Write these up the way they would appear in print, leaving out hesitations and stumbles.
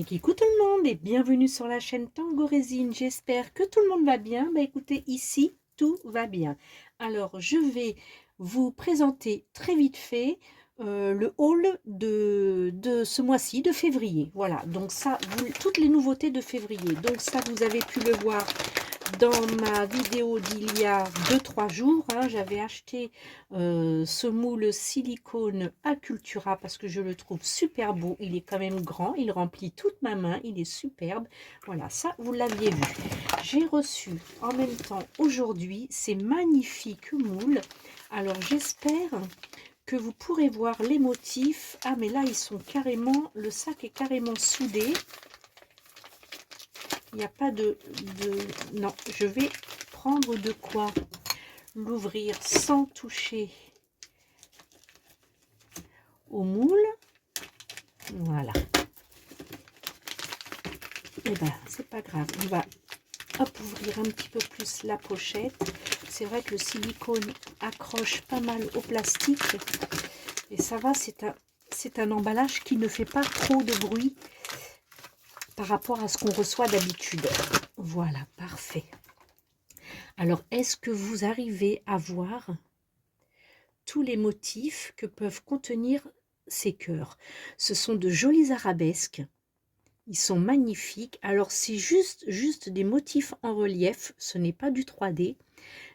Coucou tout le monde et bienvenue sur la chaîne Tango Résine. J'espère que tout le monde va bien. Bah écoutez, ici tout va bien. Alors je vais vous présenter très vite fait le haul de ce mois-ci, de février. Voilà, donc ça, toutes les nouveautés de février. Donc ça, vous avez pu le voir dans ma vidéo d'il y a 2-3 jours. J'avais acheté ce moule silicone à Cultura parce que je le trouve super beau. Il est quand même grand, il remplit toute ma main, il est superbe. Voilà, ça vous l'aviez vu. J'ai reçu en même temps aujourd'hui ces magnifiques moules. Alors j'espère que vous pourrez voir les motifs. Ah mais là ils sont carrément, le sac est carrément soudé. Il n'y a pas non, je vais prendre de quoi l'ouvrir sans toucher au moule. Voilà. Et ben, c'est pas grave. On va ouvrir un petit peu plus la pochette. C'est vrai que le silicone accroche pas mal au plastique. Et ça va, c'est un emballage qui ne fait pas trop de bruit par rapport à ce qu'on reçoit d'habitude. Voilà, parfait. Alors, est-ce que vous arrivez à voir tous les motifs que peuvent contenir ces cœurs? Ce sont de jolis arabesques. Ils sont magnifiques. Alors, c'est juste des motifs en relief. Ce n'est pas du 3D.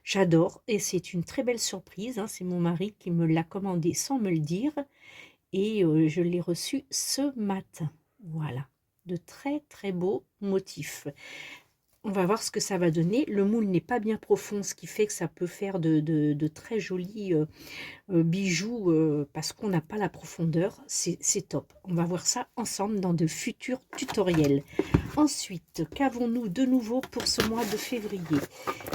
J'adore et c'est une très belle surprise. C'est mon mari qui me l'a commandé sans me le dire. Et je l'ai reçu ce matin. Voilà, de très très beaux motifs. On va voir ce que ça va donner. Le moule n'est pas bien profond, ce qui fait que ça peut faire de très jolis bijoux parce qu'on n'a pas la profondeur. C'est top. On va voir ça ensemble dans de futurs tutoriels. Ensuite, qu'avons-nous de nouveau pour ce mois de février?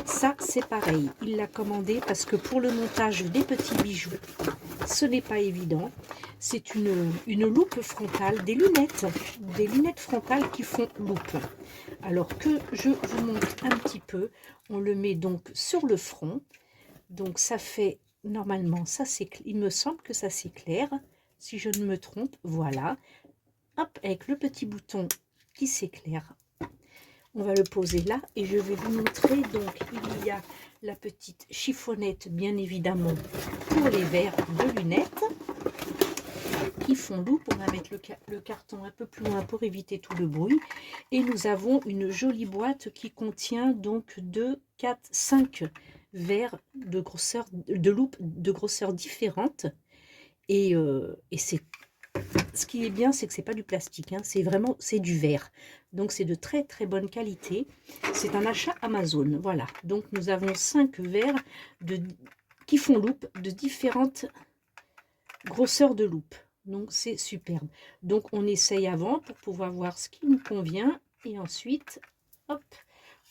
Ça, c'est pareil. Il l'a commandé parce que pour le montage des petits bijoux, ce n'est pas évident. C'est une loupe frontale, des lunettes frontales qui font loupe. Alors que je vous montre un petit peu, on le met donc sur le front. Donc ça fait, normalement, ça c'est, il me semble que ça s'éclaire, si je ne me trompe, voilà. Hop, avec le petit bouton qui s'éclaire. On va le poser là et je vais vous montrer. Donc il y a la petite chiffonnette, bien évidemment, pour les verres de lunettes qui font loupe. On va mettre le carton un peu plus loin pour éviter tout le bruit. Et nous avons une jolie boîte qui contient donc 2, 4, 5 verres de grosseur, de loupe de grosseur différente. Et c'est, ce qui est bien, c'est que c'est pas du plastique, c'est vraiment, c'est du verre. Donc c'est de très très bonne qualité. C'est un achat Amazon. Voilà. Donc nous avons 5 verres qui font loupe de différentes grosseurs de loupe. Donc c'est superbe. Donc on essaye avant pour pouvoir voir ce qui nous convient. Et ensuite, hop,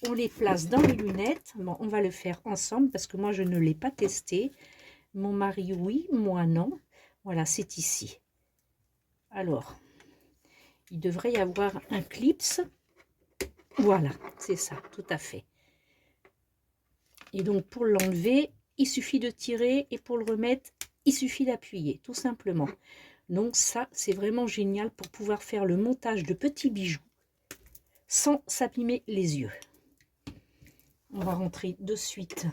on les place dans les lunettes. Bon, on va le faire ensemble parce que moi je ne l'ai pas testé. Mon mari oui, moi non. Voilà, c'est ici. Alors, il devrait y avoir un clips. Voilà, c'est ça, tout à fait. Et donc pour l'enlever, il suffit de tirer et pour le remettre, il suffit d'appuyer, tout simplement. Donc ça, c'est vraiment génial pour pouvoir faire le montage de petits bijoux sans s'abîmer les yeux. On va rentrer de suite.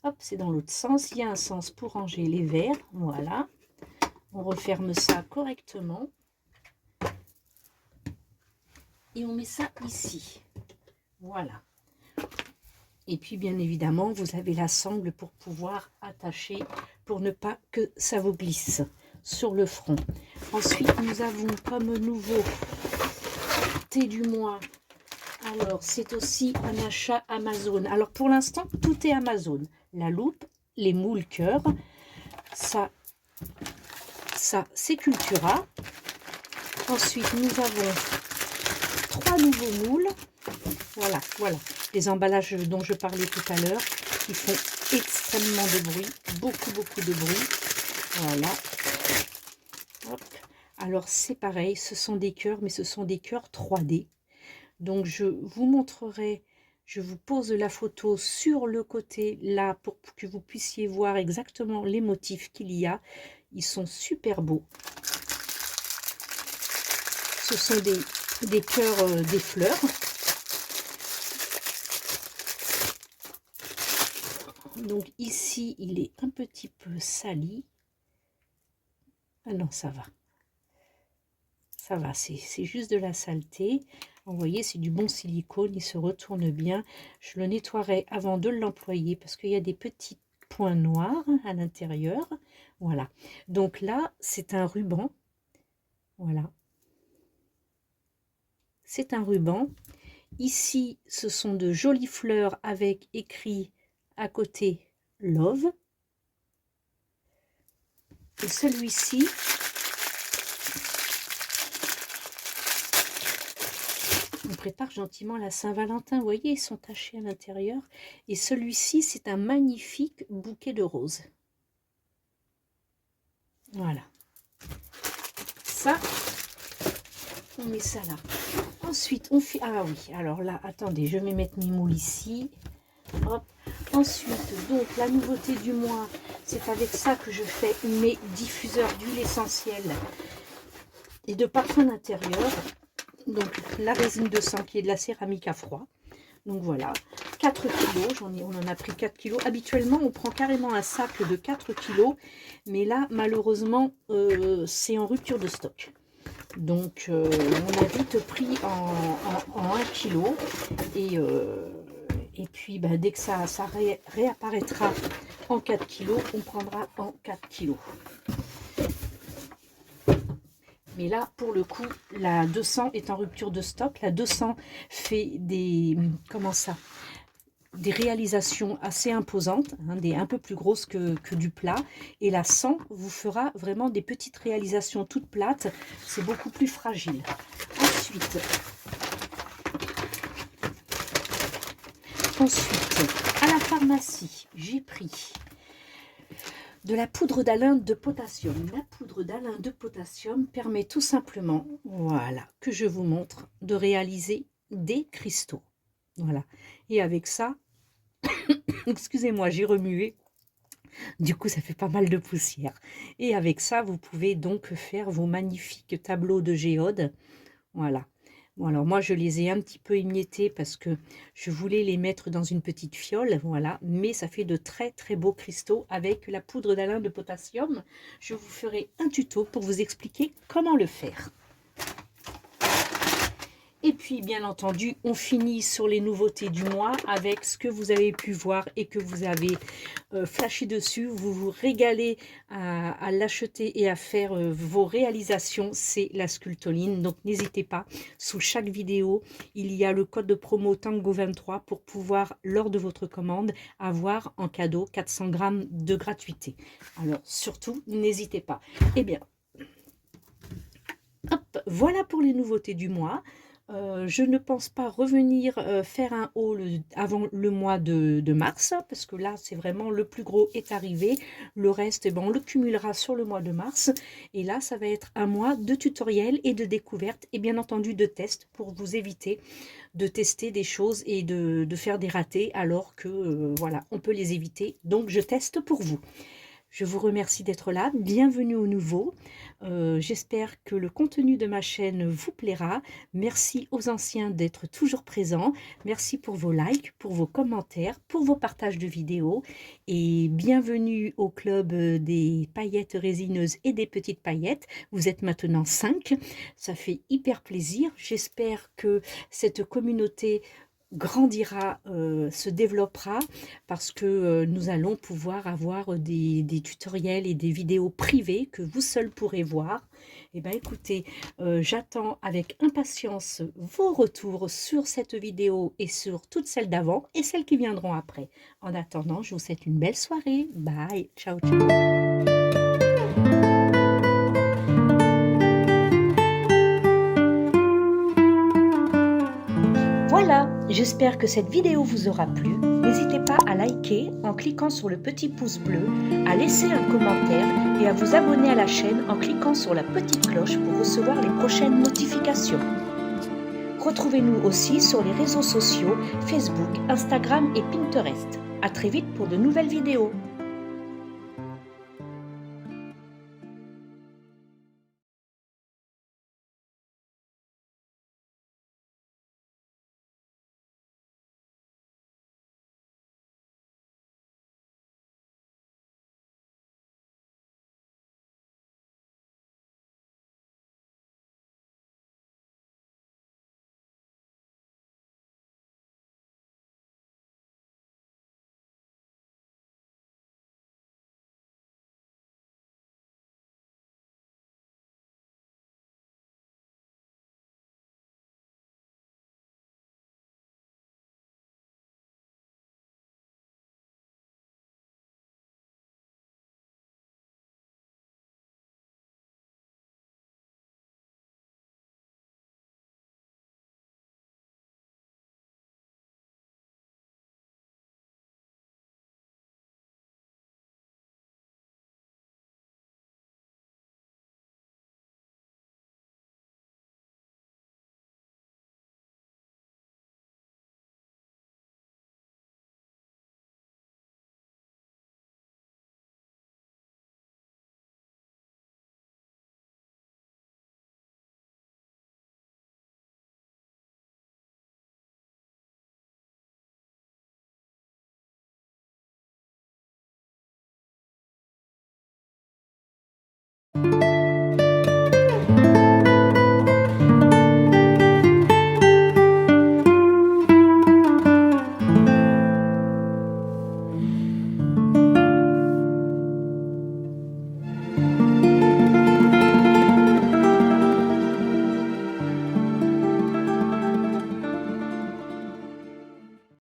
Hop, c'est dans l'autre sens. Il y a un sens pour ranger les verres. Voilà. On referme ça correctement. Et on met ça ici. Voilà. Et puis, bien évidemment, vous avez la sangle pour pouvoir attacher, pour ne pas que ça vous glisse sur le front. Ensuite, nous avons comme nouveau thé du mois. Alors, c'est aussi un achat Amazon. Alors, pour l'instant, tout est Amazon. La loupe, les moules cœurs, ça c'est Cultura. Ensuite, nous avons 3 nouveaux moules. Voilà, les emballages dont je parlais tout à l'heure, qui font extrêmement de bruit, beaucoup de bruit. Voilà. Hop. Alors, c'est pareil, ce sont des cœurs, mais ce sont des cœurs 3D. Donc, je vous montrerai, je vous pose la photo sur le côté là pour que vous puissiez voir exactement les motifs qu'il y a. Ils sont super beaux. ce sont des cœurs, des fleurs. Donc ici, il est un petit peu sali. Ah non, ça va. Ça va, c'est juste de la saleté. Vous voyez, c'est du bon silicone, il se retourne bien. Je le nettoierai avant de l'employer parce qu'il y a des petits points noirs à l'intérieur. Voilà. Donc là, c'est un ruban. Voilà. C'est un ruban. Ici, ce sont de jolies fleurs avec écrit à côté Love. Et celui-ci, on prépare gentiment la Saint-Valentin. Vous voyez, ils sont tachés à l'intérieur. Et celui-ci, c'est un magnifique bouquet de roses. Voilà. Ça, on met ça là. Ensuite, on fait... Ah oui, alors là, attendez, je vais mettre mes moules ici. Hop. Ensuite, donc, la nouveauté du mois, c'est avec ça que je fais mes diffuseurs d'huile essentielle et de parfum d'intérieur. Donc, la résine de sang qui est de la céramique à froid. Donc voilà, 4 kilos, on en a pris 4 kilos. Habituellement, on prend carrément un sac de 4 kilos, mais là, malheureusement, c'est en rupture de stock. Donc, on a vite pris en 1 kilo. Et puis, bah, dès que ça réapparaîtra en 4 kilos, on prendra en 4 kilos. Mais là, pour le coup, la 200 est en rupture de stock. La 200 fait des, des réalisations assez imposantes, hein, un peu plus grosses que du plat. Et la 100 vous fera vraiment des petites réalisations toutes plates. C'est beaucoup plus fragile. Ensuite, à la pharmacie, j'ai pris de la poudre d'Alain de potassium. La poudre d'Alain de potassium permet tout simplement, voilà, que je vous montre, de réaliser des cristaux. Voilà. Et avec ça, excusez-moi, j'ai remué. Du coup, ça fait pas mal de poussière. Et avec ça, vous pouvez donc faire vos magnifiques tableaux de géode. Voilà. Bon, alors moi, je les ai un petit peu émiettés parce que je voulais les mettre dans une petite fiole, voilà. Mais ça fait de très, très beaux cristaux avec la poudre d'Alain de potassium. Je vous ferai un tuto pour vous expliquer comment le faire. Et puis, bien entendu, on finit sur les nouveautés du mois avec ce que vous avez pu voir et que vous avez flashé dessus. Vous vous régalez à l'acheter et à faire vos réalisations. C'est la sculptoline. Donc, n'hésitez pas. Sous chaque vidéo, il y a le code de promo Tango23 pour pouvoir, lors de votre commande, avoir en cadeau 400 grammes de gratuité. Alors, surtout, n'hésitez pas. Eh bien, hop, voilà pour les nouveautés du mois. Je ne pense pas revenir faire un haul avant le mois de mars, parce que là, c'est vraiment le plus gros est arrivé. Le reste, eh ben, on le cumulera sur le mois de mars. Et là, ça va être un mois de tutoriels et de découvertes, et bien entendu de tests, pour vous éviter de tester des choses et de faire des ratés, alors que, voilà, on peut les éviter. Donc, je teste pour vous. Je vous remercie d'être là, bienvenue au nouveau. J'espère que le contenu de ma chaîne vous plaira. Merci aux anciens d'être toujours présents. Merci pour vos likes, pour vos commentaires, pour vos partages de vidéos. Et bienvenue au club des paillettes résineuses et des petites paillettes. Vous êtes maintenant 5. Ça fait hyper plaisir. J'espère que cette communauté grandira, se développera, parce que nous allons pouvoir avoir des tutoriels et des vidéos privées que vous seuls pourrez voir. Et bien écoutez, j'attends avec impatience vos retours sur cette vidéo et sur toutes celles d'avant et celles qui viendront après. En attendant, je vous souhaite une belle soirée. Bye, ciao, ciao. Voilà, j'espère que cette vidéo vous aura plu. N'hésitez pas à liker en cliquant sur le petit pouce bleu, à laisser un commentaire et à vous abonner à la chaîne en cliquant sur la petite cloche pour recevoir les prochaines notifications. Retrouvez-nous aussi sur les réseaux sociaux Facebook, Instagram et Pinterest. À très vite pour de nouvelles vidéos.